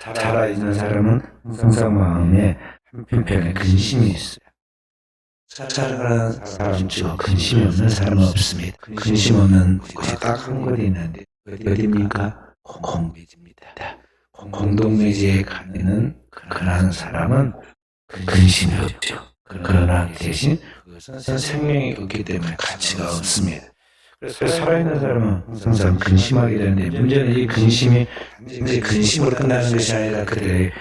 살아있는 사람은 항상 마음에 한편에 근심이 있어요. 살아가는 사람 중 근심이 없는 사람은 없습니다. 근심 없는 곳이 딱 한 곳 있는데 어디입니까? 공동묘지입니다. 공동묘지에 가는 그런 사람은 근심이 없죠. 그러나 대신 그것은 생명이 없기 때문에 가치가 없습니다. 그래서 살아있는 사람은 항상 근심하게 되는데 문제는 이 근심이 이제 근심으로 끝나는 것이 아니라 그의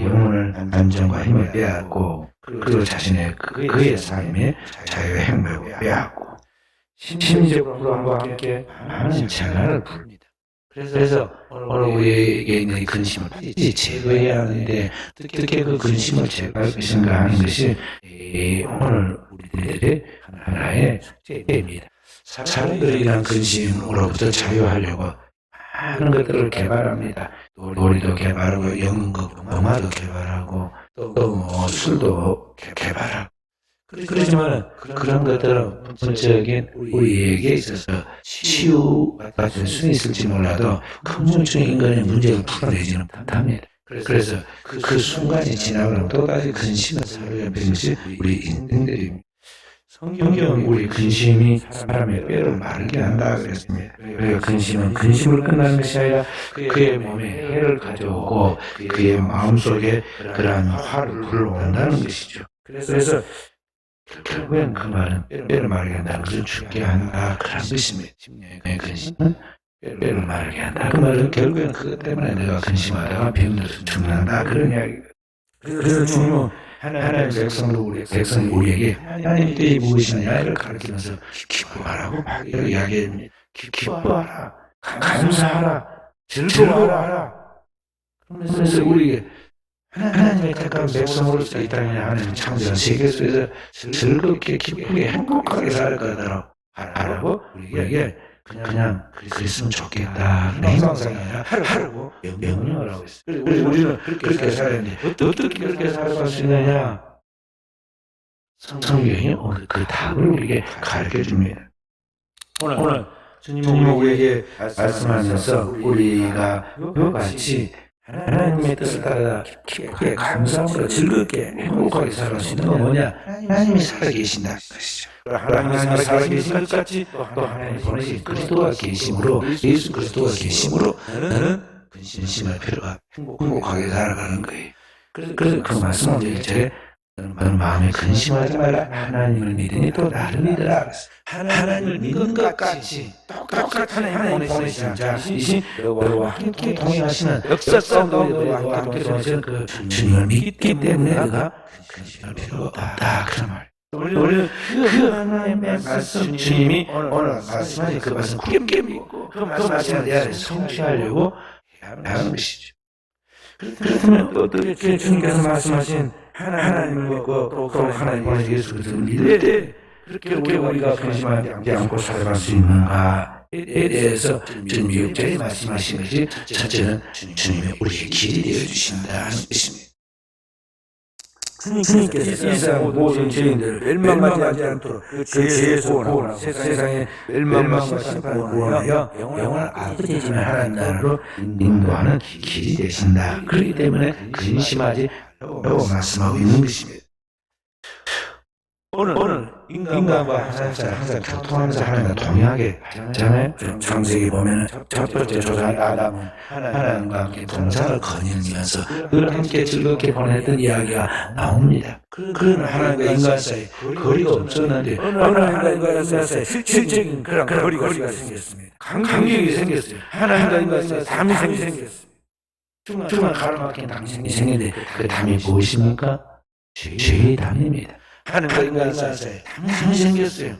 영혼을 안정과 힘을 빼앗고 그리고 자신의 그의 삶의 자유 행복을 빼앗고 심리적 불안과 함께 많은 재난을 부릅니다. 그래서 오늘 우리에게 있는 이 근심을 반드시 제거해야 하는데 어떻게 그 근심을 제거할 것인가 하는 것이 오늘 우리들의 하나의 숙제입니다. 사람들이 이런 근심으로부터 자유하려고 많은 것들을 개발합니다. 놀이도 개발하고 연극, 영화도 개발하고 또 술도 개발하고 그렇지만 그런 것들은 본질적인 우리에게 있어서 치유가 될 수 있을지 몰라도 긍정적인 인간의 문제를 풀어내지는 못합니다. 그래서 그 순간이 지나고 나면 또다시 근심을 사로잡는 것이 우리 인생들입니다. 성경은 우리 근심이 사람의 뼈를 마르게 한다 그랬습니다. 그러니까 근심은 근심으로 끝나는 것이 아니라 그의 몸에 해를 가져오고 그의 마음속에 그러한 화를 불러온다는 것이죠. 그래서 결국엔 그 말은 뼈를 마르게 한다는 것은 죽게 한다 그런 것입니다. 심령의 근심은 뼈를 마르게 한다. 그 말은 결국엔 그것 때문에 내가 근심하다가 병들어서 죽는다 그런 이야기거든요. 그래서 주님은 하나님의 백성이 우리에게 하나님의 뜻이 무엇이냐를 가르치면서 기뻐하라고 막 이야기합니다. 기뻐하라, 감사하라, 즐거워하라. 그러면서 우리에게 하나님의 택한 백성으로서 이 땅에 하나님 창조한 세계 속에서 즐겁게 기쁘게 행복하게 살 거다라고 하라고 우리에게 그냥 그랬으면 좋겠다. 희망상이 아니라 하라고 명령을 하고 있어요. 우리는 그렇게 살아야 되는데 어떻게 그렇게 살아갈 수 있느냐? 성경이 오늘 그 답을 우리에게 가르쳐 줍니다. 오늘 주님은 우리에게 말씀하면서 우리가 이와 같이 하나님의 뜻을 따라 기쁘게 감사함으로 즐겁게 행복하게 살아갈 수 있는 건 뭐냐? 하나님이 살아계신다는 것이죠. 하나님이 살아계신 것 같이 또 하나님이 보내신 그리스도가 계심으로 예수 그리스도가 계심으로 나는 근심할 필요가 행복하게 살아가는 거예요. 그래서 그 말씀을 일절에 너는 마음에 근심하지 말라. 하나님을 믿으니 또 나를 믿으라. 하나님을 믿는 것 같이 똑같은 하나님 보내신 자이신 너와 함께 동행하시는 역사 가운데 너와 함께 동행하시는 그 주님을 믿기 때문에 너가 근심할 필요가 없다. 그런 말. 우리는 그 하나님의 말씀 주님이 오늘 말씀하신 그 말씀 굳게 믿고 그 말씀을 내 안에 성취하려고 해야 하는 것이죠. 그렇다면 어떻게 주님께서 말씀하신 하나님을 믿고 또 하나님 보내신 예수 그리스도를 믿을 때 그렇게 우리가 근심하지 않고 살아갈 수 있는가에 대해서 주님 6절에 말씀하신 것이 첫째는 주님의 우리의 길이 되어주신다는 것입니다. 주님께서 이 세상 모든 죄인들을 멸망하지 않도록 그 죄의 소원하고 세상의 멸망과 심판을 구원하여 영원한 아버지의 하나님 나라로 인도하는 길이 되신다. 그렇기 때문에 근심하지 말라고 말씀하고 있는 것입니다. 오늘 인간과 항상 교통하면서 하나님과 동의하게 하잖아요. 창세기 보면 첫 번째 조상 아담은 하나님과 함께 동산을 거닐면서 늘 함께 즐겁게 보냈던 이야기가 나옵니다. 그러나 하나님과 인간 사이 거리가 없었는데 어느 하나님과 인간 사이 실질적인 그런 거리가 생겼습니다. 간격이 생겼어요. 하나님과 인간 사이 담이 생겼어요. 정말 가로막힌 담이 생겼는데 그 담이 무엇입니까? 죄의 담입니다. 하나님과 인간 사이에 담이 생겼어요.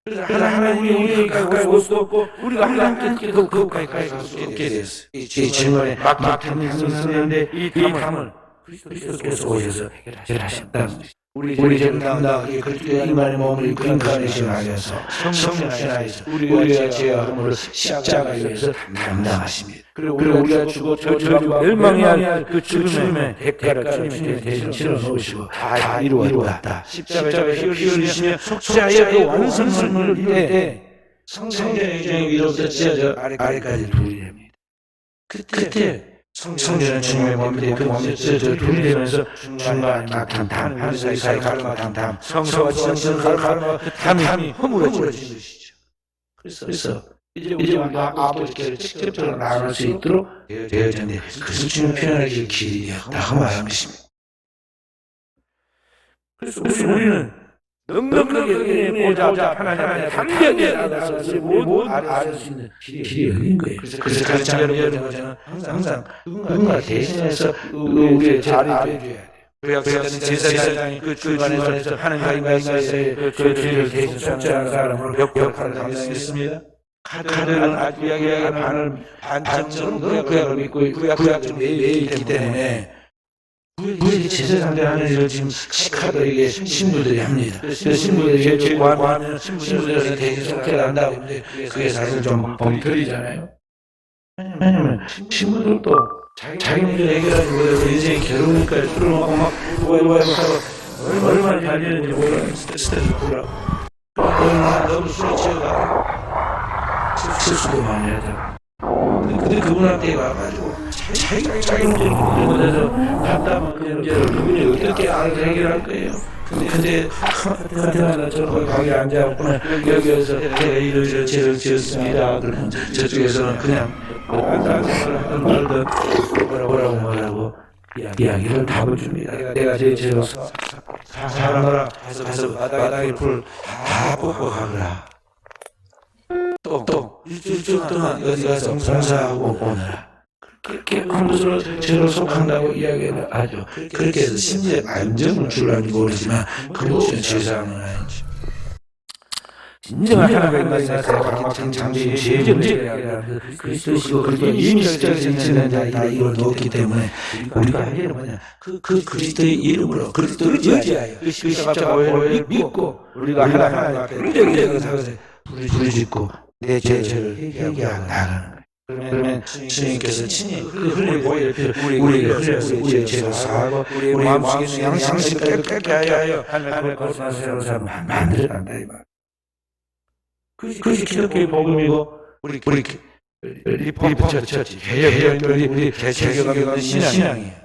그래서 하나님이 우리에게 가까이 올 수도 없고 우리가 하나님께 더 가까이 갈 수 없게 됐어요. 이 질문에 막 담이 있었는데 이 담을 그리스도께서 오셔서 해결하셨다는 것이죠. 우리 죄를 담당하기에 그리스도의 인간의 몸을 입고 인간의 신하여서 성령 신하여서 우리의 죄와 허물을 십자가에 위해서 담당하십니다. 그리고 우리가 죽어 저주받고 멸망해야 할 그 죽음의 대가를 주님께서 대신 치러 놓으시고 다 이루었다. 십자가에 피 흘리시며 속죄하여 그 완성을 이룰 때 성령의 정의 위로부터 찢어져 아래까지 둘이 됩니다. 그때 성전은 주님의 몸인데 그 몸이 분리되면서 중간에 담, 한 사이 가르마 담, 성소와 지성전 가르마 담이 허물어진 것이죠. 그래서 이제 우리가 아버지께 직접적으로 나갈 수 있도록 되어졌는데 그것을 주님 표현하기 길이었다고 말하는 것입니다. 그래서 우리는 넉넉하게 은혜의 보좌 하나님의 담대하게 나가서 모든 알수 있는 길이 열린 거예요. 그래서 가르치는 여러분은 항상 누군가 대신해서 우리의 자리를 빼줘야 돼요. 구약시대는 제사장이 그 주관에서 하나님과 인간 사이의 그 죄를 대신 속죄하는 사람으로 역할을 담당했습니다. 카드는 구약의 반전으로 구약을 믿고 구약을 매일 있기 때문에 구약의 제사장들 하는 일을 지금 카드에게 신부들이 합니다. 그래서 신부들이 죄를 구하면 신부들은 대신 속죄를 한다고 하는데 그게 사실 좀 엉터리잖아요. 왜냐면 신부들도 자기 문제 해결하고 인생이 괴로우니까 술을 먹고 막 하고 얼마나 달리는지 몰라요. 스트레스 풀라고. 너무 술에 취해가 실수도 많이 하죠. 근데 그분한테 와가지고 자기 문제를 못해서 답답한 그 문제를 그분이 어떻게 알아서 해결할 거예요. 근데 그때마다 저는 거기 앉아있구나. 여기에서 제가 이를 죄를 지었습니다. 그러면 저쪽에서는 그냥 딴 말든 뭐라고 이야기를 답을 줍니다. 내가 제 죄로 사람들아 가서 마당에 불 다 뽑고 가거라. 또 일주일 동안 어디 가서 봉사하고 오너라. 그렇게 함부로 죄로 속한다고 이야기를 하죠. 그렇게 해서 심지어 안정을 주려는지 모르지만 그것은 죄상은 아니죠. 진정한 하나님의 같은 장제의 죄의 문제가 아니라 그리스도시고 그리고 이미 십자가에서 인생한 자가 이걸 놓았기 때문에 우리가 할 일은 뭐냐 그 그리스도의 이름으로 그리스도를 의지하여 그 십자가 오해를 믿고 우리가 하나님 앞에 은혜를 사서 부르짖고 내 죄를 회개하고 나가는 거예요. 그러면 주님께서 친히 흘린 보혈 피를 우리에게 흘려서 우리의 죄를 사하고 우리 마음속에 있는 양심을 깨끗하게 하여 하나님의 거룩한 새로운 삶을 만들어간다 이 말. 그것이 기독교의 복음이고 우리 리포트 처치 개혁교회 우리 개혁하는 신앙이에요.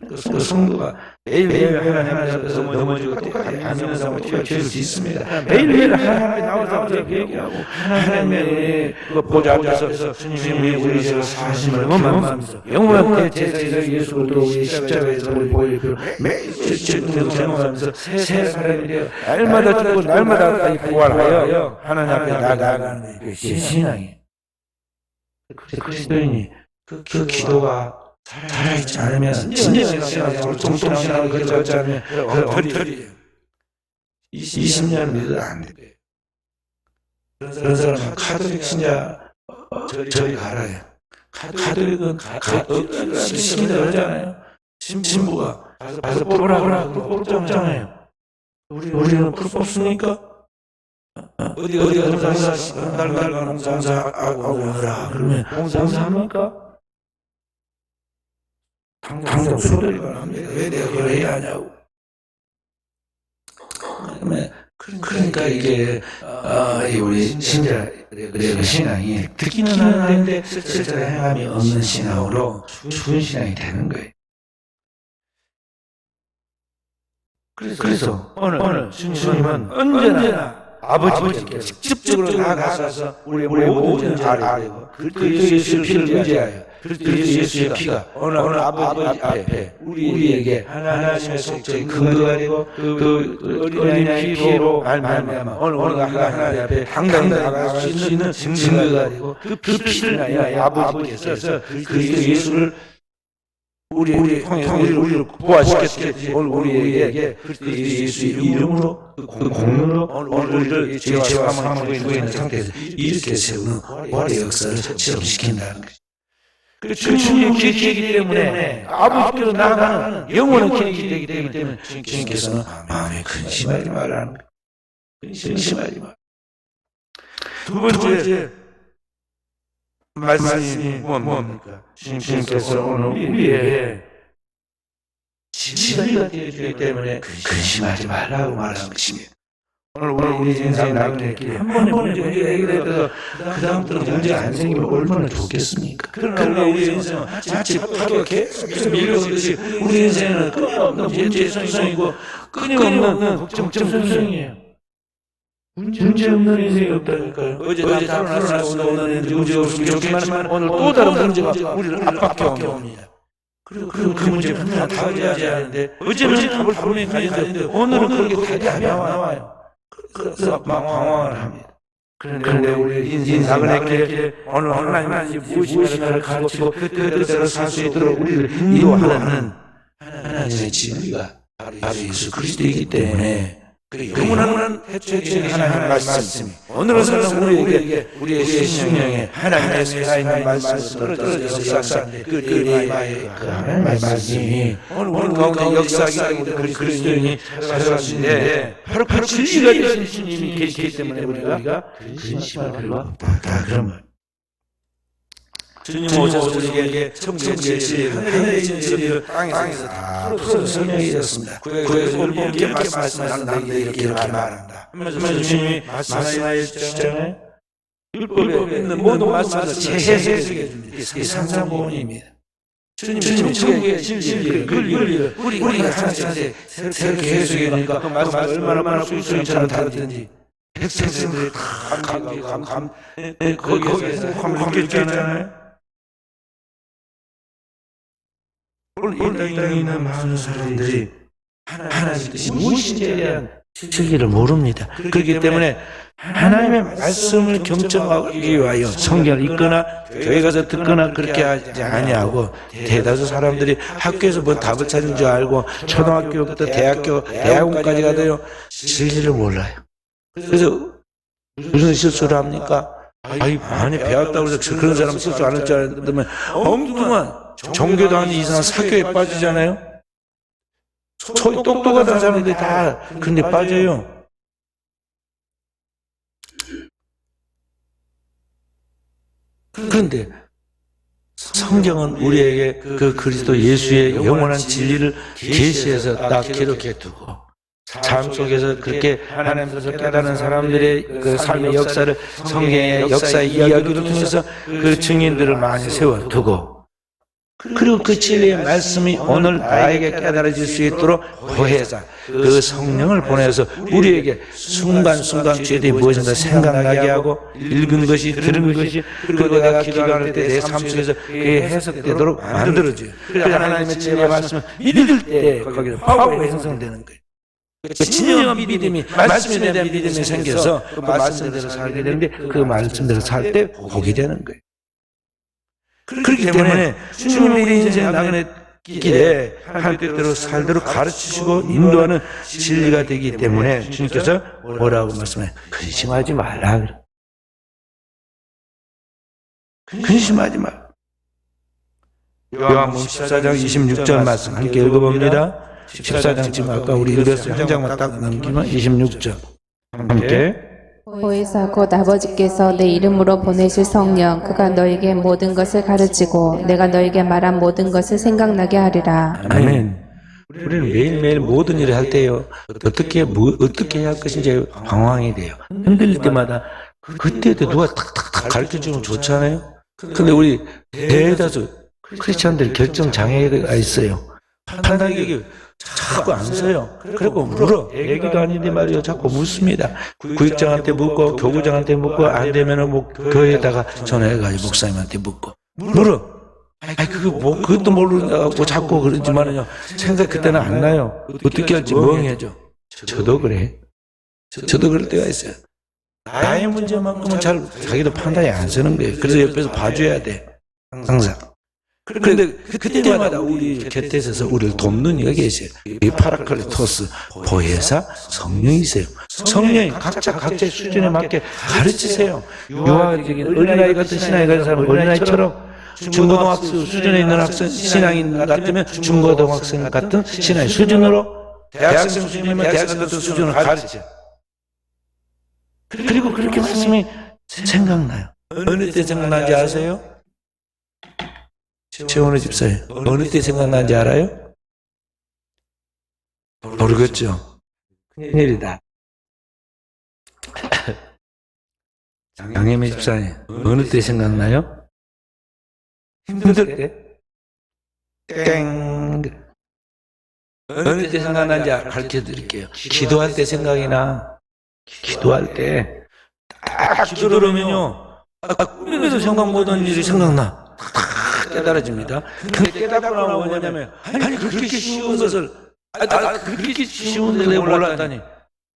그 성도가 매일매일 하나님 앞에서 넘어지고 똑같이 안 믿는 사람은 죄를 짓습니다. 매일매일 하나님 앞에 나와서 얘기하고 하나님의 그 보좌 앞에서 주님이 우리 죄를 사하심을 경험하면서 영원한 제사장 예수 그리스도 우리 십자가에서 우리 보혈 매일 죄를 경험하면서 새 사람이 되어 날마다 죽고 날마다 부활하여 하나님 앞에 나아가는 게 신앙이에요. 그리스도인이 그 기도가 살아있지 않으면 진정한 신앙을 정통신앙을 그려가지 않으면 엉터리예요. 20년 믿어도 안 돼. 그런 사람은 카톨릭 신자 저리 가라요. 카톨릭은 억지로 신이라고 하잖아요. 신부가 가서 뽑으라고 뽑잖아요. 우리는 불 뽑습니까? 어디 가서 날마다 봉사하고 오느라 그러면 봉사합니까? 당장 소리가 납니다. 왜 내가 그걸 해야 하냐고. 그러니까 이게 우리 신자들의 신앙이 듣기는 하는데 실제로 행함이 없는 신앙으로 죽은 신앙이 되는 거예요. 그래서 오늘 주님은 언제나 아버지께서 직접적으로 나가셔서 우리의 모든 문제를 알고 그리스도 예수의 피를 의지하여 그리스도 예수의 피가 오늘 아버지 앞에 우리에게 하나님의 속죄의 근거가 되고 그 어린아이의 피로 말미암아 오늘 우리가 하나님 앞에 당당히 나갈 수 있는 증거가 되고 그 피를 인하여 아버지께서 그리스도 예수를 우리를 부활시켰듯이 오늘 우리에게 그리스도 예수의 이름으로 그 공로로 오늘 우리를 죄와 사망하고 있는 상태에서 이렇게 세우는 부활의 역사를 실험시킨다는 거죠. 그 주님의 계획이기 때문에 아버지께로 나아가는 영원한 계획이 되기 때문에 주님께서는 마음에 근심하지 말라는 거예요. 근심하지 말. 두 번째 말씀이 뭡니까? 주님께서 오늘 우리에게 진리가 되어주기 때문에 근심하지 말라고 말하는 것입니다. 오늘 우리 인생이 나그네 길 한 번에 문제가 해결돼서 그 다음부터는 문제가 안 생기면 얼마나 좋겠습니까? 그러나 우리 인생은 마치 파도가 계속해서 밀려오듯이 우리 인생은 끊임없는 문제 선생이고 끊임없는 걱정 선생이에요. 문제 없는 인생이 없다니까요. 어제 다루어서 오늘 문제 없으면 좋겠지만 오늘 또 다른 문제가 우리를 압박해 옵니다. 그리고 그 문제 분명 답해야지 하는데 어제는 답을 분명히 가졌는데 오늘은 그렇게 답이 안 나와요. 그래서 막 방황을 합니다. 그런데 우리 인생 나그네 길에 오늘 하나님이 무엇인가를 가르치고 그 뜻대로 살 수 있도록 우리를 인도하는 하나님의 진리가 바로 예수 그리스도이기 때문에 그 문화는 해초에 하나님의 말씀이 오늘은 우리의 심령에 하나님의 살아있는 말씀으로 떨어져서 역사하는데 그 하나님의 말씀이 오늘 가운데 역사하기 때문에 그리스도인이 살아가시는데 바로 진리가 되신 주님이 계시기 때문에 우리가 근심할 필요가 없다. 그러면 주님 오셔서 우리에게 천국의 진리, 하늘의 진리를 땅에서 다 풀어서 설명해줬습니다. 구약에서 율법에 말씀하셨는데 이렇게 말한다. 하면서 주님이 말씀하셨잖아요. 율법에 있는 모든 말씀을 재해석해 줍니다. 이 산상보훈입니다. 주님이 천국의 진리를, 그 우리가 하나님한테 새롭게 해석해 주니까 그 말씀 얼마나 술수님처럼 다르든지 백성들이 거기에서 행복함을 느꼈잖아요. 오늘 이 땅에 있는 많은 사람들이 하나님의 뜻이 무엇인지에 대한 진리를 모릅니다. 그렇기 때문에 하나님의 말씀을 경청하기 위하여 성경을 읽거나 교회 가서 듣거나 그렇게 하지 아니하고 대다수 사람들이 학교에서 뭐 답을 찾은 줄 알고 초등학교부터 대학원까지 가도요 진리를 몰라요. 그래서 무슨 실수를 합니까? 많이 배웠다고 해서 그런 사람 실수 안 할 줄 알았는데 엉뚱한 종교도 아닌 이상한 사교에 빠지잖아요. 똑똑하던 사람들이 다 근데 빠져요. 그런데 성경은 우리에게 그 그리스도 예수의 영원한 진리를 계시해서 딱 기록해 두고 삶 속에서 그렇게 하나님께서 깨닫는 사람들의 그 삶의 역사를 성경의 역사의 이야기를 통해서 그 증인들을 많이 세워두고 그리고 그 진리의 말씀이 오늘 나에게 깨달아질 수 있도록 보혜사 그 성령을 보내서 우리에게 순간순간 죄들이 무엇인가 생각나게 하고 읽은 것이 들은 것이 그리고 내가 기도할 때 내 삶 속에서 그게 해석되도록 만들어져요. 그래서 하나님의 진리의 말씀을 믿을 때 거기서 파워가 형성되는 거예요. 진정한 믿음이 말씀에 대한 믿음이 생겨서 그 말씀대로 살게 되는데 그 말씀대로 살 때 복이 되는 거예요. 그렇기 때문에 주님이 우리 인생 나그네 길에 할 뜻대로 살도록 가르치시고 인도하는 진리가 되기 때문에 주님께서 뭐라고 말씀해요? 근심하지 말라. 근심하지 말라. 요한복음 14장 26절 말씀 함께 읽어봅니다. 14장 지금 아까 우리 읽었어요. 한 장만 딱 넘기면 26절 함께 보혜사 곧 아버지께서 내 이름으로 보내실 성령 그가 너에게 모든 것을 가르치고 내가 너에게 말한 모든 것을 생각나게 하리라. 아멘. 우리는 매일매일 모든 일을 할 때요 어떻게 해야 할 것인지 방황이 돼요. 흔들릴 때마다 그때도 누가 탁탁탁 가르쳐주면 좋잖아요. 근데 우리 대다수 크리스찬들 결정 장애가 있어요. 판단력이 자꾸 안 써요. 그리고 물어. 애기도 아닌데 말이요. 자꾸 묻습니다. 구역장한테 묻고 교구장한테 묻고 안 되면은 뭐 교회에다가 전화해가지고 목사님한테 묻고 물어. 그것도 모르고 자꾸 그러지만은요. 생각 그때는 안 나요. 어떻게 할지 멍해져. 저도 그래. 저도 그럴 때가 있어요. 나의 문제만큼은 잘 자기도 판단이 안 서는 거예요. 그래서 옆에서 봐줘야 돼. 항상. 그런데 그때마다 우리 곁에 있어서 우리를 돕는 이가 계세요. 이 파라클리토스, 보혜사, 성령이세요. 성령이 각자의 수준에 맞게 가르치세요. 유아적인 어린아이 같은 신앙이 가진 사람은 어린아이처럼 중고등학생 수준에 있는 신앙인 같으면 중고등학생 같은 신앙의 수준으로 대학생 수준이면 대학생 같은 수준으로 가르쳐. 그리고 그렇게 말씀이 생각나요. 어느 때 생각나는지 아세요? 최원우 집사님, 어느 때 생각나는지 알아요? 모르겠죠? 큰일이다. 장혜미 집사님, 어느 때 생각나요? 힘들 때? 땡. 어느 때 생각나는지 가르쳐 드릴게요. 기도할 때 생각이 나. 기도할 때. 딱 기도를 하면요. 꿈에도 생각 못한 일이 생각나. 딱 깨달아집니다. 근데 깨닫고 나면 뭐냐면, 아니, 그렇게 쉬운 것을, 그렇게 쉬운 것을 내가 몰랐다니.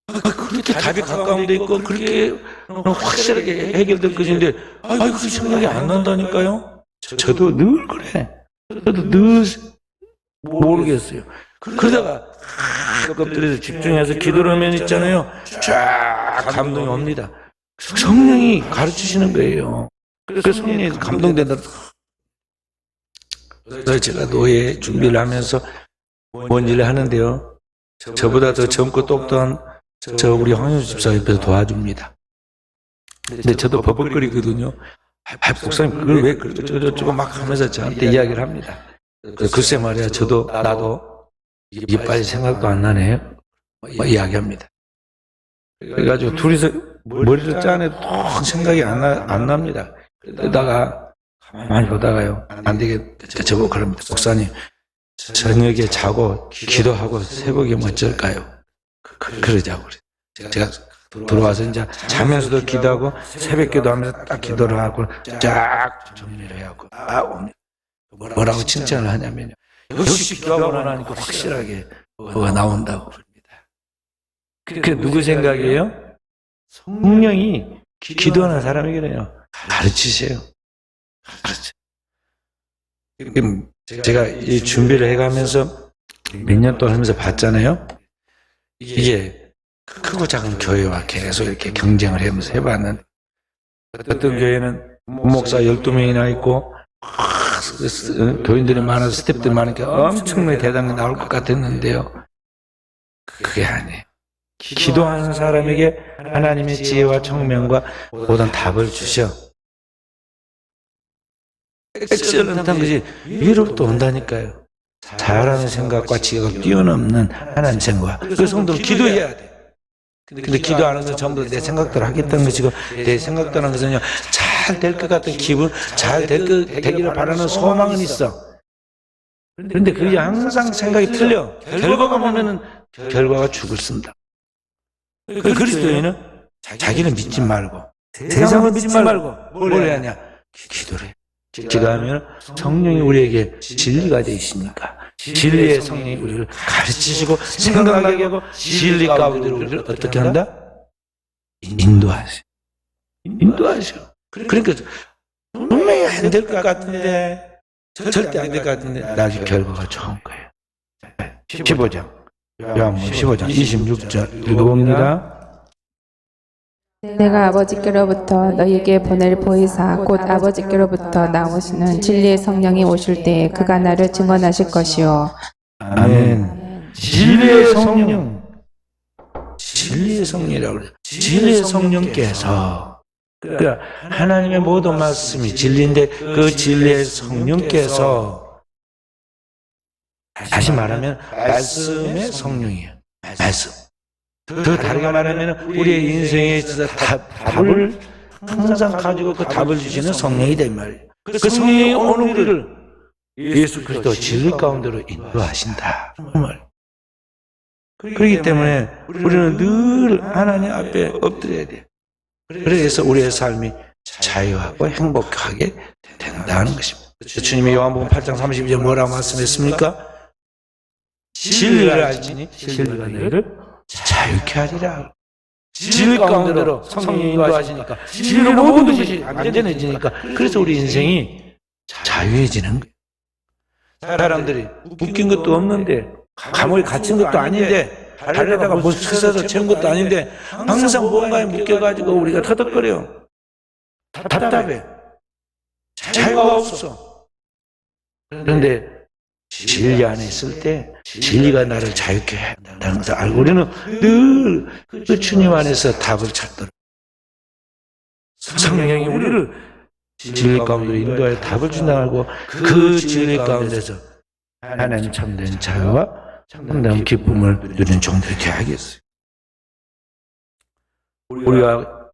그렇게 답이 가까운 데 있고, 그렇게 확실하게 해결될 것인데, 그 생각이 안 난다니까요? 저도 늘 그래. 저도 늘 모르겠어요. 그러다가 엎드려서 집중해서 기도를 하면 있잖아요. 쫙 감동이 옵니다. 성령이 가르치시는 거예요. 그래서 성령이 감동된다. 그래서 제가 노예 준비를 하면서 뭔 일을 하는데요. 저보다 더 젊고 똑똑한 우리 황현수 집사 옆에서 도와줍니다. 근데 저도 버벅거리거든요. 목사님 그걸 왜 저쩌고 막 하면서 저한테 이야기를 합니다. 글쎄 말이야, 나도 이게 빨리 생각도 안 나네요. 이야기합니다. 그래가지고 둘이서 머리를 짜내도 통 생각이 안 납니다. 그러다가 가만히 보다가요, 안 되겠다. 저보고 그럽니다. 목사님, 저녁에 자고 기도하고 새벽이면 어쩔까요? 그러자고 그래. 제가 들어와서 이제 자면서도 기도하고 새벽 기도하면서 딱 기도를 하고 쫙 정리를 해갖고 옵니다. 뭐라고 칭찬을 하냐면요. 역시 기도하고 나니까 확실하게 뭐가 나온다고 그럽니다. 그게 누구 생각이에요? 성령이 기도하는 사람에게는요, 가르치세요. 가르쳐. 제가 이 준비를 해가면서 몇 년 동안 하면서 봤잖아요. 이게 크고 작은 교회와 계속 이렇게 경쟁을 하면서 해봤는데, 어떤 교회는 목사 12명이나 있고, 교인들이 많아서 스태프들이 많으니까 엄청나게 대단히 나올 것 같았는데요. 그게 아니에요. 기도하는 사람에게 하나님의 지혜와 청명과 모든 답을 주셔. 엑셀런트한 것이 위로부터 온다니까요. 잘하는 생각과 지혜가 뛰어넘는 하나님 생각. 그 성도는 기도해야 돼. 근데 기도 안 하면 전부 내 생각대로 하겠다는 것이고, 내 생각대로 하는 것은요, 잘 될 것 같은 기분, 되기를 바라는 소망은 있어. 그런데 그게 항상 생각이 틀려. 결과가 보면은 결과가 죽을 쓴다. 그리스도인은 자기는 믿지 말고, 세상을 믿지 말고, 뭘 해야 하냐? 기도를 해. 기도하면 성령이 우리에게 진리가 되어 있으니까, 진리의 성령이 우리를 가르치시고 생각나게 하고 진리 가운데로 우리를 어떻게 한다? 인도하셔. 그러니까 분명히 안 될 것 같은데, 절대 안 될 것 같은데 나중에 결과가 좋은 거예요. 15장 요한복음 15장 26절 읽어봅니다. 내가 아버지께로부터 너희에게 보낼 보혜사 곧 아버지께로부터 나오시는 진리의 성령이 오실 때에 그가 나를 증언하실 것이요. 아멘. 진리의 성령. 진리의 성령이라고 그래요. 진리의 성령께서, 그러니까 하나님의 모든 말씀이 진리인데 그 진리의 성령께서, 다시 말하면 말씀의 성령이에요. 말씀. 더 다르게 말하면 우리의 인생에 있어서 답을 항상 가지고 그 답을 주시는 성령이 된 말이에요. 그 성령이 오늘 우리를 예수 그리스도 진리 가운데로 인도하신다. 그렇기 때문에 우리는 늘 하나님 앞에 엎드려야 돼요. 그래서 우리의 삶이 자유하고 행복하게 된다는 것입니다. 주님이 요한복음 8장 32절 뭐라고 말씀했습니까? 진리를 알지니 진리가 너희를 자유케 하리라. 진리 가운데로 성령이 인도하시니까 진리로 모든 것이 안전해지니까, 그래서 우리 인생이 자유해지는 거예요. 사람들이 웃긴 것도 없는데, 감옥에 갇힌 것도 아닌데, 발에다가 뭐 쳐서 채운 것도 아닌데 항상 뭔가에 묶여가지고 우리가 터덕거려. 답답해. 자유가 없어. 그런데 진리 안에 있을 때 진리가 나를 자유케 한다는 것을 알고 우리는 늘 그 주님 안에서 답을 찾도록, 성령이 우리를 진리 가운데 인도하여 답을 준다고 알고 그 진리 가운데서 하나님 참된 자유와 참된 기쁨을 누리는 종들이 되어야겠어요. 우리가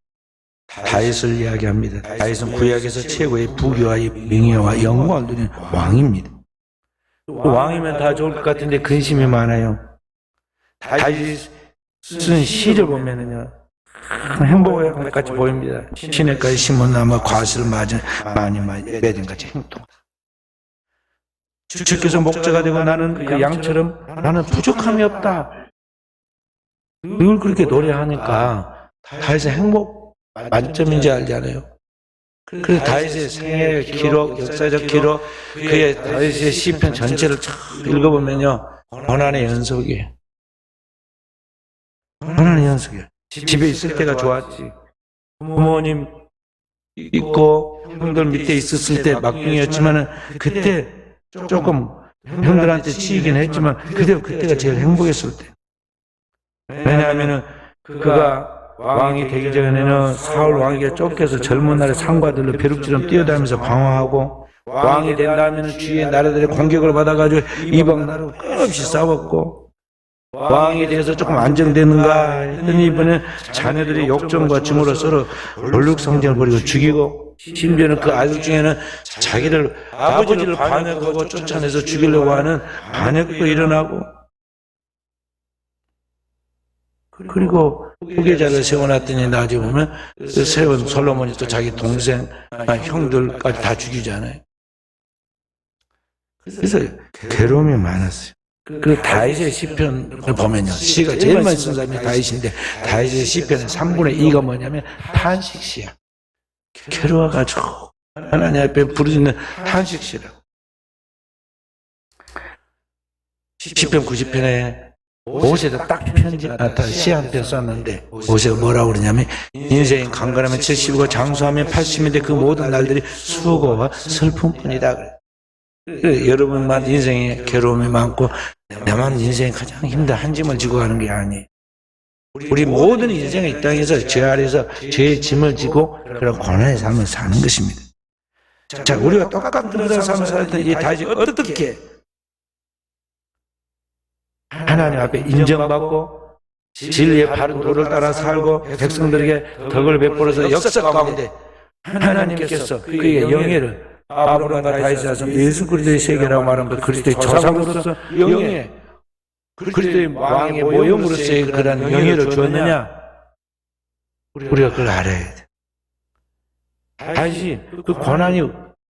다윗을 이야기합니다. 다윗은 구약에서 최고의 부귀와 명예와 영광을 누리는 왕입니다. 왕이면 다 좋을 것 같은데 근심이 많아요. 다윗이 쓴 시를 보면은요, 행복을 같이 보입니다. 시냇가에 심은 나무 과실을 많이 맺은 같이 행복하다. 주께서 목자가 되고 나는 그 양처럼 나는 부족함이 없다. 늘 그렇게 노래하니까 다윗의 행복 만점인지 알잖아요. 그래서 다윗의 생애 기록, 역사적 기록, 그의 다윗의 시편 전체를 쫙 읽어보면요, 고난의 연속이에요. 고난의 연속이에요. 집에 있을 때가 좋았지. 부모님 있고 형들 밑에 있었을 때 막둥이였지만은 그때 조금 형들한테 치이긴 했지만 그때가 제일 행복했을 때. 왜냐하면은 그가 왕이 되기 전에는 사울 왕에게 쫓겨서 젊은 날에 상과들로 벼룩처럼 뛰어다니면서 방황하고, 왕이 된다면은 주위의 나라들의 공격을 받아가지고 이방 나라로 끊임없이 싸웠고, 왕이 돼서 조금 안정되는가 했더니 이번에 자녀들이 욕정과 증오로 서로 얼룩성쟁을 벌이고 죽이고, 심지어는 그 아들 중에는 자기를 아버지를 반역하고 쫓아내서 죽이려고 하는 반역도 일어나고, 그리고 후계자를 세워놨더니 나중에 보면 그 세운 솔로몬이 또 자기 동생, 형들까지 다 죽이잖아요. 그래서 괴로움이 많았어요. 그 다윗의 시편을 보면요, 시가 제일 많이 쓴 사람이 다윗인데 다윗의 시편의 3분의 2가 뭐냐면 탄식시야. 괴로워가지고 하나님 앞에 부르짖는 탄식시라고. 시편 90편에 모세도 딱 편지 시 한 편 썼는데, 모세가 뭐라고 그러냐면 인생이 강건하면 70이고 장수하면 80인데 그 모든 날들이 수고와 슬픔뿐이다 그래. 여러분만 인생에 괴로움이 많고 나만 인생에 가장 힘든 한 짐을 지고 가는 게 아니에요. 우리 모든 인생의 이 땅에서 죄 아래서 죄의 짐을 지고 그런 고난의 삶을 사는 것입니다. 자, 우리가 똑같은 그런 삶을 살 때 이 다윗이 어떻게 하나님 앞에 인정받고 진리의 바른 도를 따라 살고 백성들에게 덕을 베풀어서 역사 가운데 하나님께서 그에게 영예를, 아브라함과 다윗이 하신 예수 그리스도의 세계라고 말하는 것, 그리스도의 조상으로서 영예, 그리스도의 왕의 모형으로서의 그런 영예를 주었느냐? 우리가 그걸 알아야 돼. 다윗이 그 고난이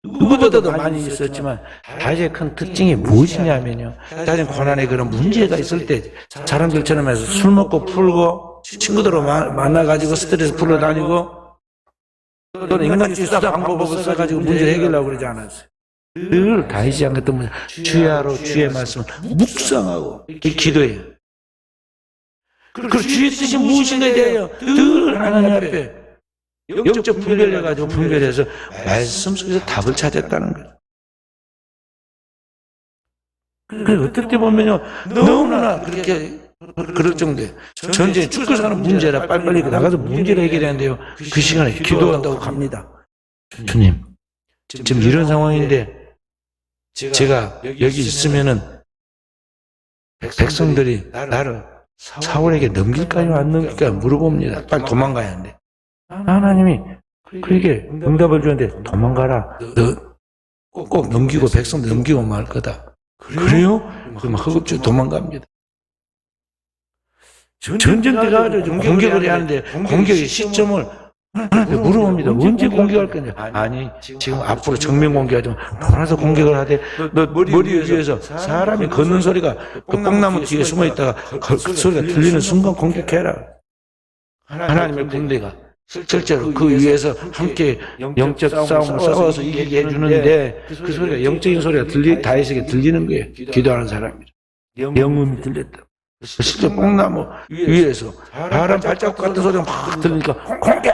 누구보다도 많이 있었지만 다윗의 큰 특징이 무엇이냐면요, 다윗은 고난에 그런 문제가 있을 때 사람들처럼 해서 술 먹고 풀고 친구들로 만나가지고 스트레스 풀러 다니고 또는 인간주의 수사 방법을 써가지고 문제를 해결하려고 그러지 않았어요. 늘 다윗이 한 것도 뭐냐, 주야로 주의 말씀을 묵상하고 기도해요. 그리고 주의 뜻이 무엇인가에 대하여 늘 하나님 앞에 영적 분별해가지고 분별해서 말씀 속에서 답을 찾았다는 거죠. 그리고 어떨 때 보면요, 너무나 그렇게 그럴 정도에 전쟁에 죽고 사는 문제라 빨리빨리 나가서 문제를 해결해야 돼요. 그 시간에 기도한다고 갑니다. 주님, 지금 이런 상황인데 제가 여기 있으면은 백성들이 나를 사울에게 넘길까요 안 넘길까요 물어봅니다. 빨리 도망가야 하는데 하나님이 그에게 응답을 주는데 도망가라. 너 꼭 넘기고 백성들 넘기고 말 거다. 그래요? 그럼 허겁지겁 도망갑니다. 전쟁 때가 공격을 해야 하는데 공격의 시점을 물어봅니다. 언제 공격할 거냐? 아니, 지금 앞으로 정면 공격하지 마. 돌아서 공격을 하되 너 머리 위에서 사람이 걷는 소리가 그 뽕나무 뒤에 숨어 있다가 그 소리가 들리는 순간 공격해라. 하나님의 군대가 실제로 그 위에서 함께 영적 싸움을 싸워서 이기게 해주는데 그 소리가, 영적인 소리가 다윗에게 들리는 거예요. 기도하는 사람이라. 영음이 들렸다. 실제 뽕나무 위에서 사람 발자국 같은 소리가 막 들리니까 공격!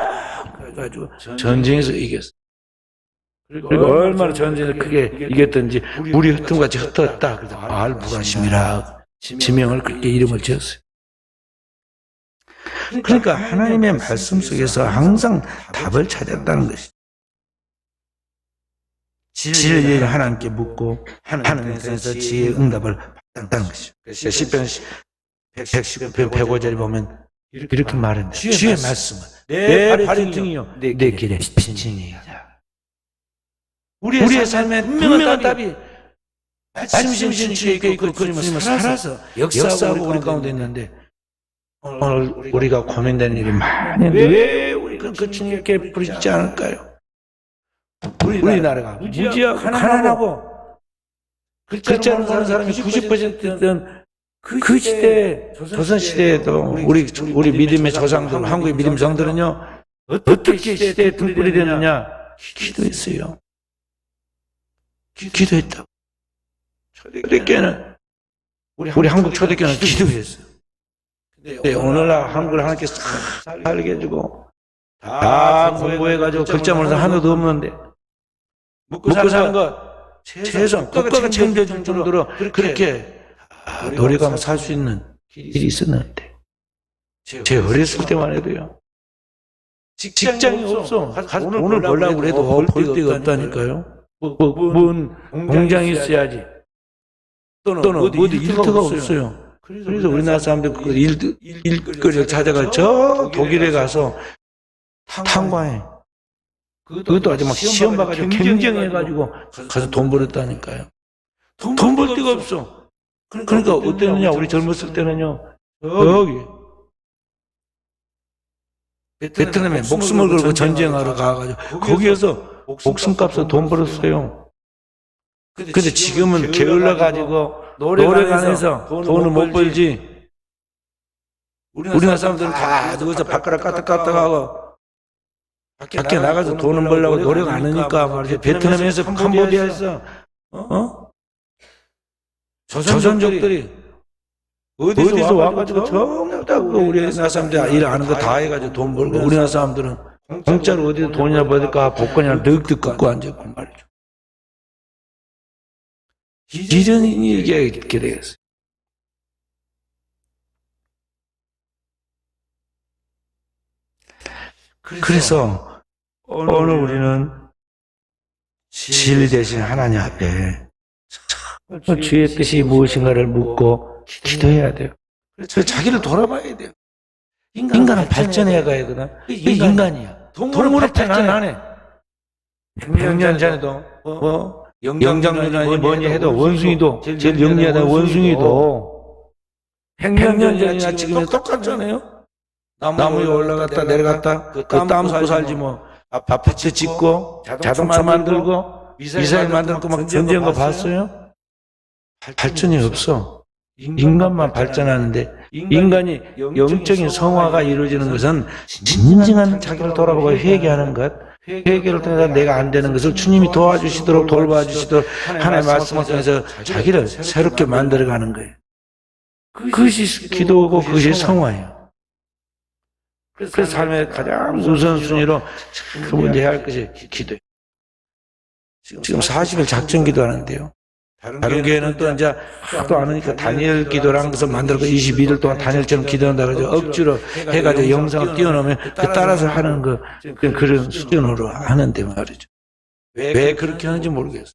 그래가지고 전쟁에서 이겼어. 그리고 얼마나 전쟁에서 크게 이겼던지 물이 흩음같이 흩었다. 그래서 바알부가심이라 지명을 그렇게 이름을 지었어요. 그러니까 하나님의 말씀 속에서 항상 답을 찾았다는 것이죠. 진리를 하나님께 묻고 하나님께서 지혜의 응답을 받았다는 것이죠. 시편 119편 105절에 보면 이렇게 말했는데 주의 말씀은 내 발의 등이요 내 길의 빛이니이다. 우리의 삶에 분명한 답이 말씀이신 주의 그 그림을 살아서 역사하고 우리 가운데 있는데 오늘 우리가 고민되는 일이 많은데 왜 우리가 그 주님 이렇게 부르지 않을까요? 우리나라가 무지하고 가난하고 글자를 보는 사람이 90%였던 그 시대, 조선시대에도 우리 믿음의 조상들, 한국의 믿음 정들은요, 어떻게 시대에 등불이 되느냐? 기도했어요. 기도했다고. 초대교회는, 우리 한국 초대교회는 기도했어요. 근데 오늘날 한국을 하나님께 싹 살게 해주고, 다 공부해가지고 글자 모르는 사람 하나도 없는데, 먹고 사는 것, 최소한 국가가 챙겨줄 정도로 그렇게 노래가며 살 수 있는 길이 있었는데, 제 어렸을 때만 해도요, 직장이 없어. 오늘 보려고 해도 볼 데가 없다니까요. 뭔 공장이 있어야지. 또는 어디 일터가 없어요. 그래서 우리나라 사람들 그 일거리를 찾아가 저 독일에 가서 탕과해. 그것도 아주 막 시험 봐가지고 경쟁해가지고 가서 돈 벌었다니까요. 돈 벌 데가 없어. 그러니까 어땠느냐, 우리 젊었을 때는요, 여기 베트남에 목숨을 걸고 전쟁하러 가가지고 거기에서 목숨값으로 돈 벌었어요. 근데 지금은 게을러가지고 노래관에서 돈을 못 벌지. 우리나라 사람들은 다 누워서 발가락 까딱까딱하고 밖에 나가서 돈을 벌려고 노력 안 하니까 말이죠. 베트남에서, 캄보디아에서, 조선족들이 어디서 와가지고 전부 다 우리나라 사람들 일 아는 거 다 해가지고 돈 벌고, 우리나라 사람들은 공짜로 어디서 돈이나 벌까 복권이나 득득 긋고 앉았고 말이죠. 기전이 이렇게 되겠어요. 그래서 오늘 우리는 진리 대신 하나님 앞에 주의 뜻이 무엇인가를 묻고 기도해야 돼요. 그래서 자기를 돌아봐야 돼요. 인간은 발전해야 가거든. 인간이야. 동물은 발전 안 해. 100년 전에도 영장류라니 뭐니 해도 원숭이도 제일 영리하다. 원숭이도 100년 전이나 지금 똑같잖아요. 나무 위에 올라갔다 내려갔다 그 따먹고 살지 뭐. 아파트 짓고 자동차 만들고 미사일 만들고 막 전쟁한 거 봤어요? 발전이 없어. 인간만 발전하는데, 인간이 영적인 성화가 이루어지는 것은 진정한 자기를 돌아보고 회개하는 것, 회개를 통해서 내가 안 되는 것을 주님이 도와주시도록 돌봐주시도록 하나님의 말씀을 통해서 자기를 새롭게 만들어가는 거예요. 그것이 기도고 그것이 성화예요. 그래서 삶의 가장 우선순위로 먼저 해야 할 것이 기도예요. 지금 40일 작전 기도하는데요. 다른 교회는 또 이제 하도 안 하니까 다니엘 기도라는 것을 만들고 21일 동안 다니엘처럼 기도한다고 해서 억지로 해가지고 영상을 띄워놓으면 그 따라서 하는 그런 수준으로 하는데 말이죠. 왜 그렇게 하는지 모르겠어요.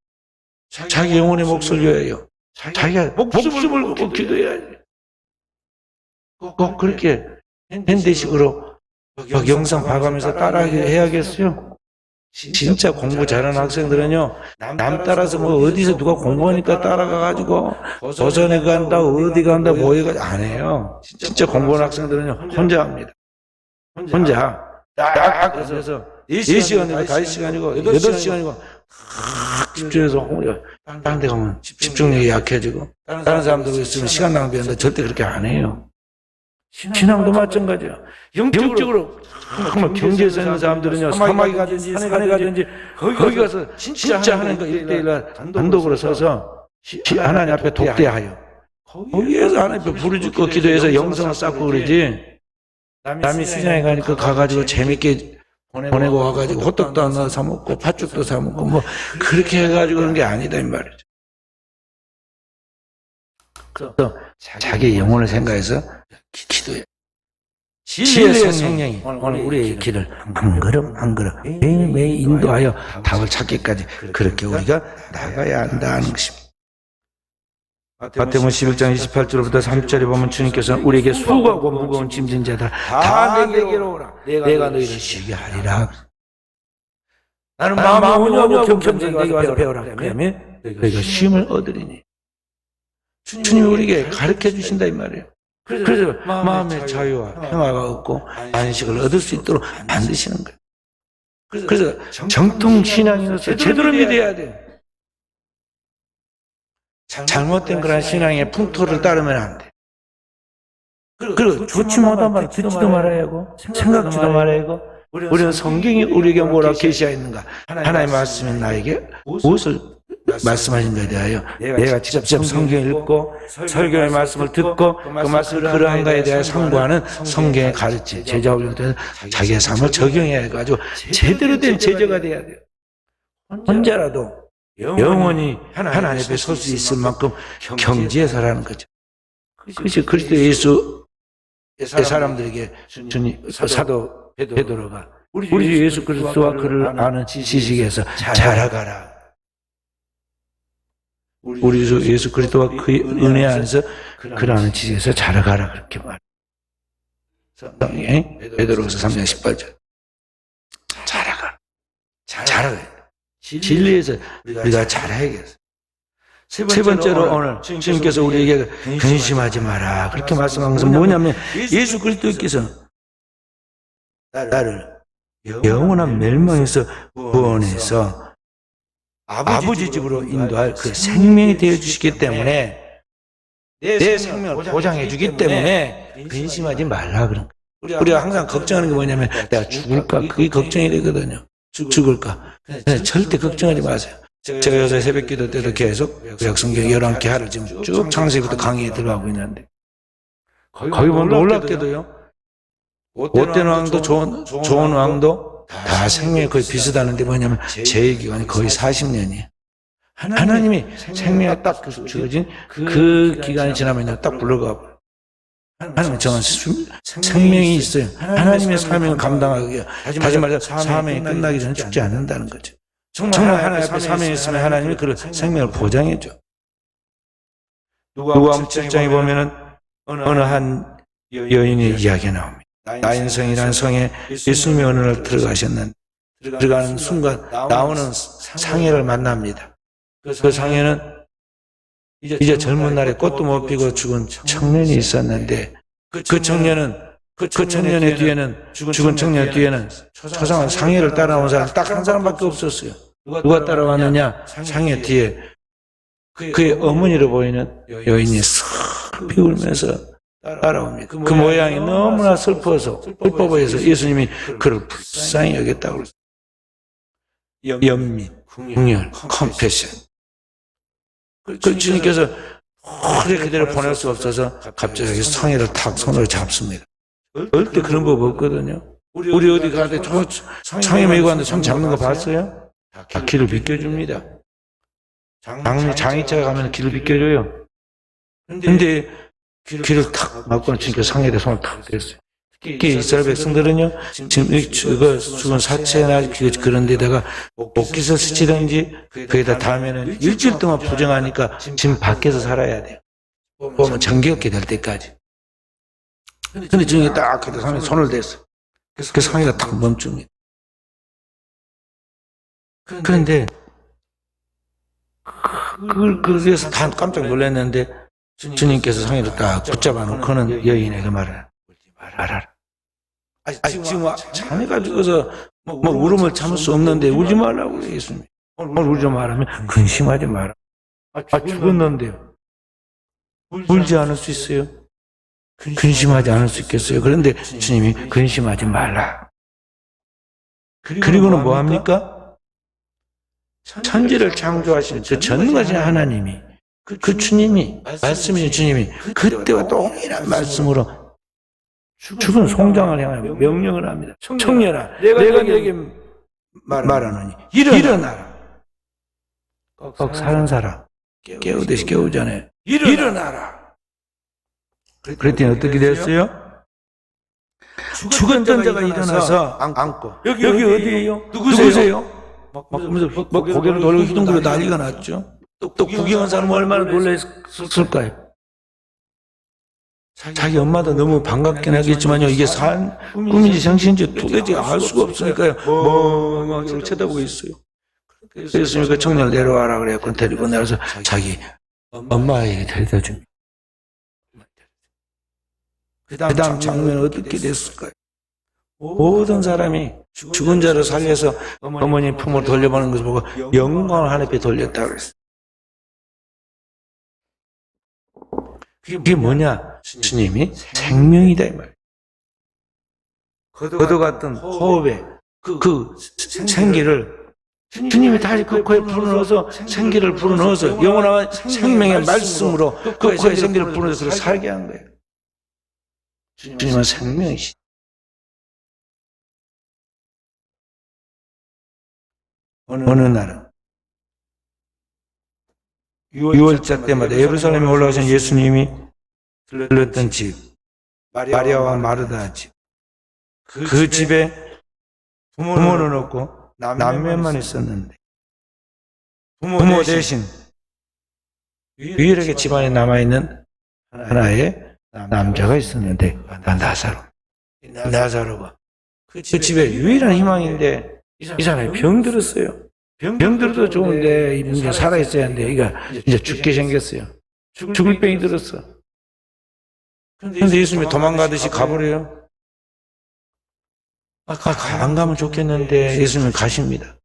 자기 영혼의 몫을 위하여 자기가 목숨을 걸고 기도해야지. 꼭 그렇게 현대식으로 막 영상 봐가면서 따라하게 해야겠어요? 진짜 공부 잘하는 학생들은요, 남 따라서 뭐 어디서 누가 공부하니까 따라가가지고 도전에 간다, 어디 간다, 뭐 해가지고 안 해요. 진짜 공부하는 학생들은요, 혼자 합니다. 혼자. 딱 그래서 4시간이고 5시간이고 8시간이고 집중해서 다른 데 가면 집중력이 약해지고 다른 사람들 있으면 시간 낭비하는데 절대 그렇게 안 해요. 신앙도 마찬가지야. 영적으로 정말 경제에서 있는 사람들은요, 사막에 가든지 산에 가든지 거기 가서 진짜 하는 거 1대1 단독으로 서서 하나님 앞에 독대하여 거기에서 하나님 앞에 부르짖고 기도해서 영성을 쌓고 그러지. 남이 시장에 가니까 가가지고 재밌게 보내고 와가지고 호떡도 하나 사먹고 팥죽도 사먹고 뭐 그렇게 해가지고 그런 게 아니다 이 말이죠. 그래서 자기 영혼을 생각해서 기도해. 진리의 성령이 오늘 우리의 길을 한 걸음 한 걸음 매일매일 인도하여 답을 찾기까지 그렇게 우리가 나가야 한다는 것입니다. 마태복음 11장 28절부터 30절에 보면 주님께서는 우리에게 수고하고 무거운 짐진 자들 다 내게로 오라. 내가 너희를 쉬게 하리라. 나는 마음이 온유하고 겸손한 내게 와서 배우라. 그러면 너희가 쉼을 얻으리니. 주님이 우리에게 가르쳐 주신다 이 말이에요. 그래서 마음의 자유와 평화가 없고 안식을 얻을 수 있도록 만드시는 거예요. 그래서 정통 신앙인으로서 제대로 믿어야 돼요. 잘못된 그런 신앙의 풍토를 따르면 안 돼. 그리고 좋지 못한 말 듣지도 말아야 하고 생각지도 말아야 하고 우리는 성경이 우리에게 뭐라 계시하였는가? 하나님의 말씀이 나에게 무엇을 말씀하신다에 대하여 내가 직접 성경을 읽고 설교의 말씀을 듣고 그 말씀을 그러한가에 대하여 상고하는 성경의 가르침, 제자 훈련에 대해서 자기의 삶을 적용해야 해가지고 제대로 된 제자가 돼야 돼요. 혼자라도 영원히 하나님 앞에 설 수 있을 만큼 경지에 서라는 거죠. 그것이 그리스도 예수의 사람들에게 사도 베드로가 우리 예수 그리스도와 그를 아는 지식에서 자라가라. 우리 예수 그리스도와 그의 은혜 안에서 그를 아는 지식에서 자라가라 그렇게 말해요. 베드로서 3장 18절 자라가라. 진리에서 우리가 자라야겠어. 세 번째로 오늘 주님께서 우리에게 근심하지 마라 그렇게 말씀한 것은 뭐냐면 예수 그리스도께서 나를 영원한 멸망에서 구원해서 아버지 집으로 인도할 그 생명이 되어주시기 때문에 내 생명을 보장해 주기 때문에 근심하지 말라 그런 거예요. 우리가 항상 걱정하는 게 뭐냐면 내가 죽을까 그게 걱정이 되거든요. 죽을까. 절대 걱정하지 마세요. 제가 요새 새벽 기도 때도 계속 구약성경 11개하를 지금 쭉 창세기부터 강의에 들어가고 있는데 거기 보면 놀랍게도요. 못된 왕도 좋은 왕도 다 생명이 거의 비슷하는데 뭐냐면 제의기간이 거의 40년이에요. 하나님이 생명에 딱 주어진 그 기간이 지나면 딱 불러가 버려요. 하나님은 정한 생명이 있어요. 하나님의 사명을 감당하기 다시 말해서 사명이 끝나기 전에 죽지 않는다는 거죠. 정말 하나님 앞에 사명이 있으면 하나님이 그 생명을 보장해 줘. 누가복음 7장에 보면은 어느 한 여인의 이야기가 나옵니다. 나인성이라는 성에 예수님이 어느 날 들어가는 순간 나오는 상해를 만납니다. 그 상해는 이제 젊은 날에 꽃도 못 피고 죽은 청년이 있었는데 그 청년의 뒤에는 죽은 청년 뒤에는 초상한 상해를 따라온 사람 딱 한 사람밖에 없었어요. 누가 따라왔느냐? 상해 뒤에 그의 어머니로 보이는 여인이 싹 비울면서 따라옵니다. 그 모양이 너무나 슬퍼 보여서 예수님이 그를 불쌍히 여겼다고 그랬어요. 연민, 궁열, 컴패션. 그 주님께서 오래 그대로 보낼 수 없어서 갑자기 상해를 탁 손으로 잡습니다. 절대 그런 법 없거든요. 우리 어디 가는데 상해 메고 갔는데 손 잡는 거 봤어요? 다 길을 비켜줍니다. 장의차가 가면 길을 비켜줘요. 근데 길을 탁 막고는 주님께서 상해에 손을 탁 댔어요. 특히 이스라엘 백성들은요, 지금 죽은 사체나 그런 데다가 옷깃을 스치든지 거기다 닿으면은 일주일 동안 부정하니까 집 밖에서 살아야 돼요. 보면 정겹게 될 때까지. 근데 주님이 딱 그때 상해에 손을 댔어요. 그 상해가 탁 멈춥니다. 그런데 그래서 다 깜짝 놀랐는데 주님께서 상해를 딱 붙잡아 놓고는 여인에게 말하라. 지금 자네가 죽어서 울음을 참을 수 없는데 울지 말라고 그래요, 예수님. 오늘 울지 말하면 근심하지 마라. 죽었는데요. 울지 않을 수 있어요? 근심하지 않을 수 있겠어요? 그런데 주님이 근심하지 말라. 그리고는 뭐 합니까? 천지를 창조하신 저 전능하신 하나님이 그 주님이 말씀이신 주님이 그때와 동일한 말씀으로 죽은 송장을 향하여 명령을 합니다. 청년아, 내가 너에게 말하노니 일어나라. 꼭 사는 사람 깨우듯이 깨우잖아요. 일어나라. 그랬더니 어떻게 됐어요? 죽었던 자가 일어나서 앉고 여기 어디예요? 누구세요? 막 고개를 돌리고 휘둥그러 난리가 났죠. 또 구경한 사람은 얼마나 놀랐을까요? 자기 엄마도 너무 반갑긴 하겠지만요, 이게 꿈인지 생신인지 도대체 알 수가 없으니까요, 멍하게 쳐다보고 있어요. 그래서 그 청년을 내려와라 그래갖고 데리고 내려서 자기 엄마에게 데려다 줍니다. 그 다음 장면은 어떻게 됐을까요? 모든 사람이 죽은 자를 살려서 어머니 품으로 돌려보는 것을 보고 영광을 하나님께 돌렸다고 그랬어요. 그게 뭐냐? 주님이 생명이다 이 말이에요. 걷어갔던 호흡에 그 생기를 주님이 다시 그 코에 불어넣어서 생기를 불어넣어서 영원한 생명의 말씀으로 그 코에 생기를 불어넣어서 살게 한 거예요. 주님은 생명이시다. 어느 날은 6월자 때마다 예루살렘에 올라가신 예수님이 들렀던 집, 마리아와 마르다 집, 그 집에 부모는 없고 남매만 있었는데 부모 대신 유일하게 집안에 남아있는 하나의 남자가 있었는데 나사로가 그 집의 유일한 희망인데 이 사람이 병들었어요. 병들어도 좋은데 이제 살아있어야 하는데 이제 죽게 생겼어요. 죽을 병이 들었어. 그런데 예수님이 도망가듯이 가버려요. 안 가면 좋겠는데 예수님은 가십니다.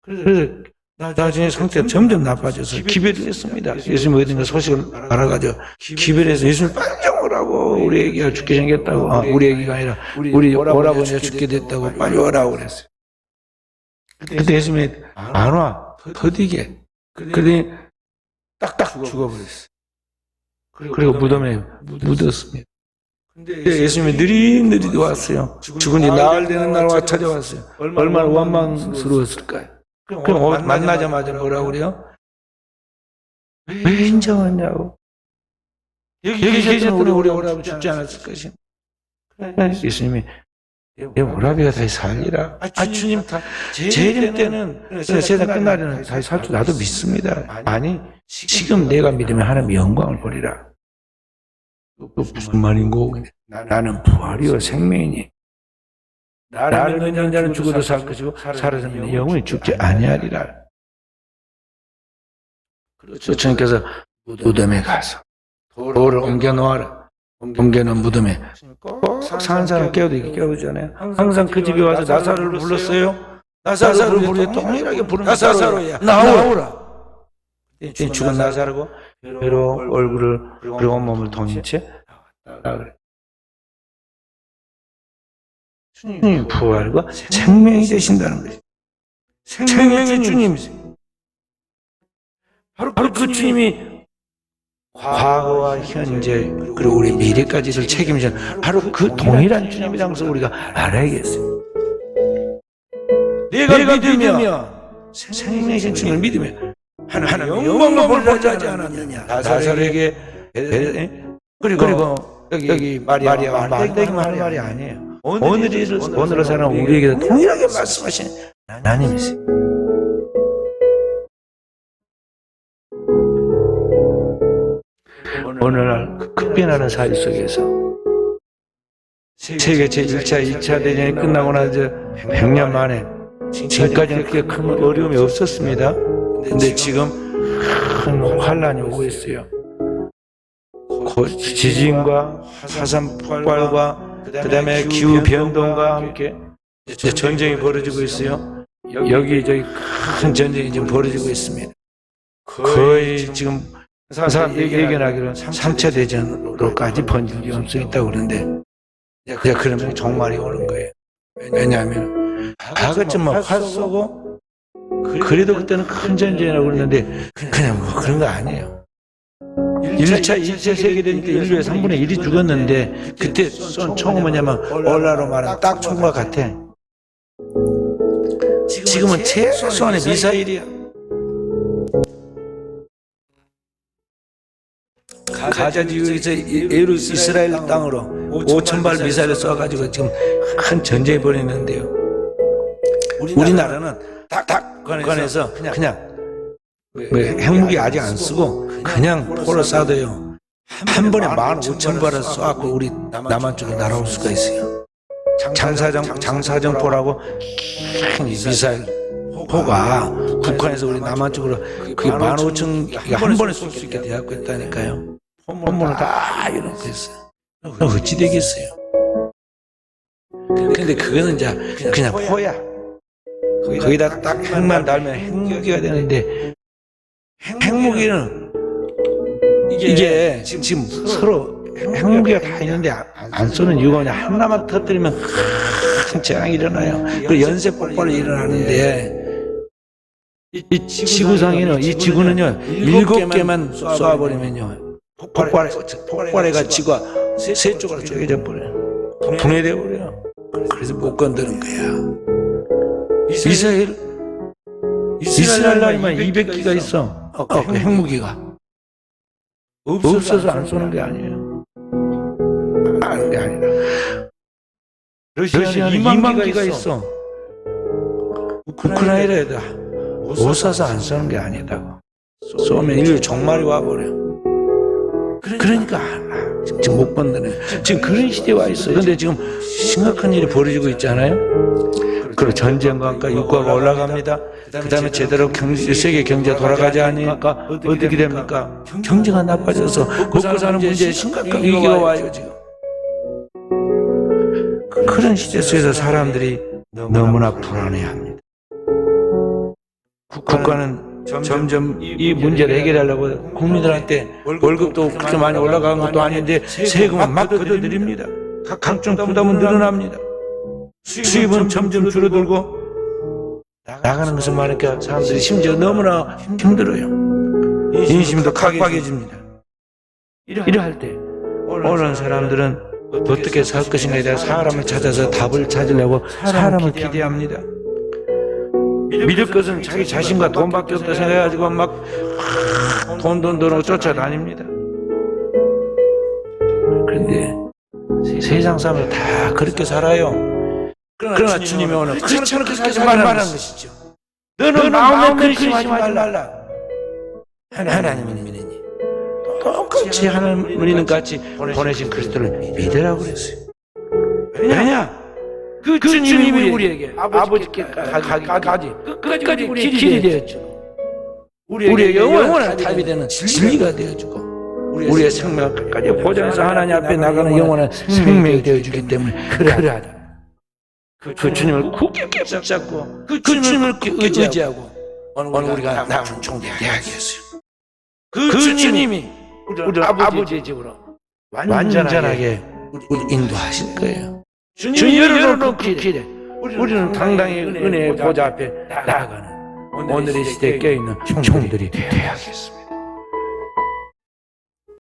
그래서 나중에 상태가 점점 나빠져서 기별을 했습니다. 예수님이 어딘가 소식을 알아가지고 기별을 해서 예수님 빨리 오라고, 우리 애기가 죽게 생겼다고. 우리 애기가 아니라 우리 오라버니가 죽게 됐다고 빨리 오라고 그랬어요. 근데 예수님이 안 와. 더디게. 그러더니 딱딱 죽어버렸어요. 그리고 무덤에 묻었습니다. 근데 예수님이 느릿느릿 왔어요. 죽은 지 나흘 되는 날 와 찾아왔어요. 얼마나 원망스러웠을까요? 그럼 만나자마자 뭐라고 그래요? 왜 인자 왔냐고. 여기 계셨더니 우리 오라비 죽지 않았을 것이니. 예수님이 내 오라비가 다시 살리라. 주님, 재림 때는 세상 끝나려는 다시 살 줄 나도 믿습니다. 아니, 지금 내가 믿으면 하나님의 영광을 보리라. 또 무슨 말인고? 나는 부활이요 생명이니 나를 믿는 자는 죽어도 살 것이고 살아서는 영원히 죽지 아니하리라. 그렇죠. 주님께서 무덤에 가서 돌을 옮겨 놓아라. 옮겨놓은 무덤에 꼭 사는 사람 깨우잖아요. 항상 그 집에 와서 나사로를 불렀어요. 나사로를 부르되 동일하게 부르는 나사로야 나오라. 죽은 나사로고 괴로운 얼굴을 그리고 온몸을 동인 채 나오라. 주님이 부활과 생명이 되신다는 거죠. 생명의 주님이세요. 바로 그 주님이 과거와 현재 그리고 우리 미래까지를 책임지는 바로 그 동일한 주님이라는 것을 우리가 알아야겠어요. 내가 믿으면 생명이신 주님을 믿으면 하나님 영광을 보리라 하지 않았느냐. 나사로에게 그리고 여기 마리아와 말대기만 할 말이 아니에요. 오늘을 사는 우리에게도 동일하게 말씀하신 하나님이세요. 오늘날 급변하는 사회 속에서 세계 제1차, 2차 대전이 끝나고 나서 100년 만에 지금까지는 그렇게 큰 어려움이 없었습니다. 근데 지금 큰 환란이 오고 있어요. 지진과 화산 폭발과 그 다음에 기후 변동과 함께 이제 전쟁이 벌어지고 있어요. 여기저기 큰 전쟁이 지금 벌어지고 있습니다. 거의 지금 사람들이 예견하기로는 3차 대전으로까지 번질 위험성이 있다고 그러는데 이제 그러면 종말이 오는 거예요. 왜냐하면 과거쯤 막 활 쏘고 그래도 그때는 큰 전쟁이라고 그러는데 그냥 뭐 그런 거 아니에요. 1차 세계대전 때 인류의 3분의 1이 죽었는데 그때 쏜 총은 뭐냐면 오늘날로 말하면 딱 총과 같아. 지금은 최소한의 미사일이야. 가자 지역에서 이스라엘 땅으로 5,000발 미사일을 쏴가지고 지금 큰 전쟁이 벌이는데요. 우리나라는 딱 관해서 그냥 핵무기 아직 안 쓰고 그냥 포를 쏴도요 한 번에 15,000발을 쏴갖고 우리 남한 쪽에 날아올 수가 있어요. 장사정포라고 큰 미사일 포가 북한에서 우리 남한 쪽으로 그게 15,000개가 한 번에 쏠 수 있게 되었고 있다니까요. 본문을 다 이렇게 했어요. 어찌 되겠어요? 근데 그거는 이제 그냥 포야. 거기다 딱 핵만 달면 핵무기가 되는데 핵무기는 이게 지금 서로 핵무기가 다 있는데 안 쏘는 이유가 뭐냐, 하나만 터뜨리면 큰 재앙이 일어나요. 그 연쇄 폭발이 일어나는데 이 지구상에는 이 지구는요 7개만 쏘아버리면요 폭발해가 지구가 세 쪽으로 쪼개져 버려요. 분해돼 버려요. 그래서 못 건드는 거야. 이스라엘 나라만 200기가 있어. 그 핵무기가 없어서 안 쏘는 게 아니에요. 아는 게 아니라 러시아는 2만 기가 있어. 우크라이나에다 못 쏴서 안 쏘는 게 아니다고. 쏘면 인류 종말이 와버려. 그러니까 지금 못 건드네. 지금 그런 시대에 와 있어. 근데 지금 심각한 일이 벌어지고 있잖아요. 그리고 전쟁과 유가가 올라갑니다. 그 다음에 제대로 세계 경제 돌아가지 않으니까 어떻게 됩니까? 경제가 나빠져서 먹고 사는 문제에 심각한 위기가 와요 지금. 그런 시대 속에서 사람들이 너무나 불안해합니다. 국가는 점점 이 문제를 해결하려고 국민들한테 월급도 그렇게 많이 올라간 것도 아닌데 세금은 막 걷어들입니다. 각종 부담은 늘어납니다. 수입은 점점 줄어들고 나가는 것은 많으니까 사람들이 심지어 너무나 힘들어요. 인심도 각박해집니다. 이러할 때 어느 사람들은 어떻게 살 것인가에 대한 사람을 찾아서 답을 찾으려고 사람을 기대합니다. 믿을 것은 자기 자신과 돈밖에 없다 생각해가지고 막 돈으로 쫓아다닙니다. 그런데 세상 사람들 다 그렇게 살아요. 그러나 주님이 오늘 그렇지 않게 살지 말라는 것이죠. 너는 마음에 근심하지 말라. 하나님은 믿으니 똑같이 하나님은 같이 보내신 그리스도를 믿으라고 그랬어요. 왜냐? 그 주님이 우리에게 아버지께까지 끝까지 우리의 길이 되어주고 우리에게 영원한 답이 되는 진리가 되어주고 우리의 생명을 끝까지 보존해서 하나님 앞에 나가는 영원한 생명이 되어주기 때문에 그러하다. 그 주님을 굳게 붙잡고 그 주님을 의지하고 오늘 우리가 남은 종대 대학이었어요. 그 주님이 우리 아버지의 집으로 완전하게 우리 인도하실 거예요. 주님이 열어놓은 길에 우리는 당당히 은혜의 보좌 앞에 나아가는 오늘의 시대에 껴있는 종들이 되어야겠습니다.